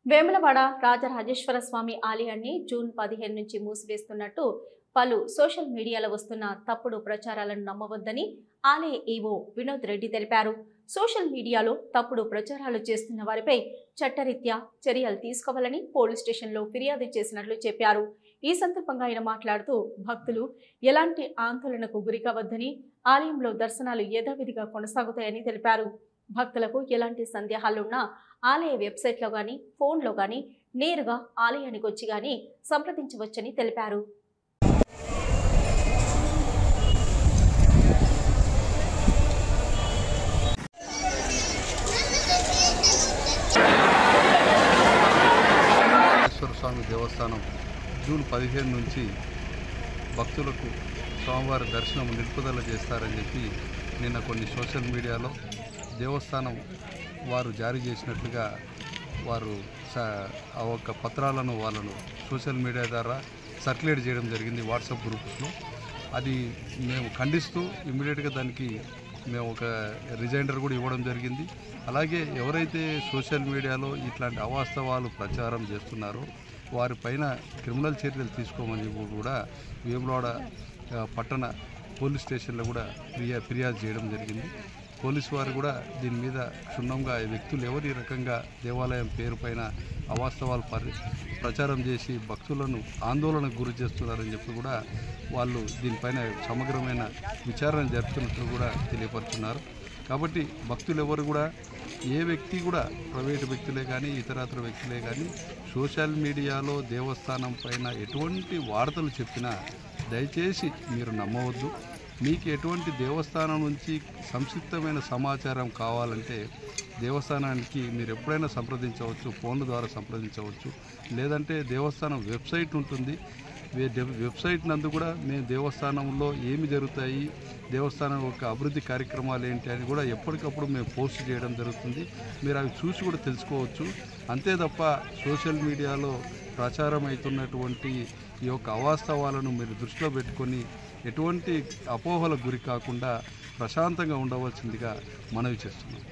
వేములవాడ రాజరాజేశ్వర స్వామి ఆలయాన్ని జూన్ 15 నుంచి మూసివేస్తున్నట్టు పలు సోషల్ మీడియాలో వస్తున్న తప్పుడు ప్రచారాలను నమ్మవద్దని ఆలయ ఈవో వినోద్ రెడ్డి తెలిపారు. సోషల్ మీడియాలో తప్పుడు ప్రచారాలు చేస్తున్న వారిపై చట్టరీత్యా చర్యలు తీసుకోవాలని పోలీస్ స్టేషన్లో ఫిర్యాదు చేసినట్లు చెప్పారు. ఈ సందర్భంగా ఆయన మాట్లాడుతూ భక్తులు ఎలాంటి ఆందోళనకు గురికావద్దని, ఆలయంలో దర్శనాలు యథావిధిగా కొనసాగుతాయని తెలిపారు. భక్తులకు ఎలాంటి సందేహాలున్నా ఆలయ వెబ్సైట్లో గానీ, ఫోన్లో గానీ నేరుగా ఆలయానికి వచ్చి గానీ సంప్రదించవచ్చని తెలిపారు. స్వామి దేవస్థానం జూన్ 15 నుంచి భక్తులకు స్వామివారి దర్శనం నిలుపుదల చేస్తారని చెప్పి నిన్న కొన్ని సోషల్ మీడియాలో దేవస్థానం వారు జారీ చేసినట్లుగా వారు ఒక పత్రాలను వాళ్ళను సోషల్ మీడియా ద్వారా సర్క్యులేట్ చేయడం జరిగింది వాట్సాప్ గ్రూప్స్లో. అది మేము ఖండిస్తూ ఇమ్మీడియట్గా దానికి మేము ఒక రిజైండర్ కూడా ఇవ్వడం జరిగింది. అలాగే ఎవరైతే సోషల్ మీడియాలో ఇట్లాంటి అవాస్తవాలు ప్రచారం చేస్తున్నారో వారిపైన క్రిమినల్ చర్యలు తీసుకోమని కూడా వేములవాడ పట్టణ పోలీస్ స్టేషన్లో కూడా ఫిర్యాదు చేయడం జరిగింది. పోలీసు వారు కూడా దీని మీద క్షుణ్ణంగా వ్యక్తులు ఎవరు ఈ రకంగా దేవాలయం పేరు పైన అవాస్తవాలు ప్రచారం చేసి భక్తులను ఆందోళనకు గురి చేస్తున్నారని చెప్పి కూడా వాళ్ళు దీనిపైన సమగ్రమైన విచారణ జరుపుతున్నట్లు కూడా తెలియపరుచున్నారు. కాబట్టి భక్తులు ఎవరు కూడా ఏ వ్యక్తి కూడా ప్రైవేటు వ్యక్తులే కానీ ఇతరత్ర వ్యక్తులే కానీ సోషల్ మీడియాలో దేవస్థానం పైన ఎటువంటి వార్తలు చెప్పినా దయచేసి మీరు నమ్మవద్దు. మీకు ఎటువంటి దేవస్థానం నుంచి సంక్షిప్తమైన సమాచారం కావాలంటే దేవస్థానానికి మీరు ఎప్పుడైనా సంప్రదించవచ్చు, ఫోన్ల ద్వారా సంప్రదించవచ్చు. లేదంటే దేవస్థానం వెబ్సైట్ ఉంటుంది. వెబ్సైట్ నందు కూడా మేము దేవస్థానంలో ఏమి జరుగుతాయి, దేవస్థానం యొక్క అభివృద్ధి కార్యక్రమాలు ఏంటి అని కూడా ఎప్పటికప్పుడు మేము పోస్ట్ చేయడం జరుగుతుంది. మీరు అవి చూసి కూడా తెలుసుకోవచ్చు. అంతే తప్ప సోషల్ మీడియాలో ప్రచారం అవుతున్నటువంటి ఈ యొక్క అవాస్తవాలను మీరు దృష్టిలో పెట్టుకొని ఎటువంటి అపోహలకు గురి కాకుండా ప్రశాంతంగా ఉండవలసిందిగా మనవి చేస్తున్నాం.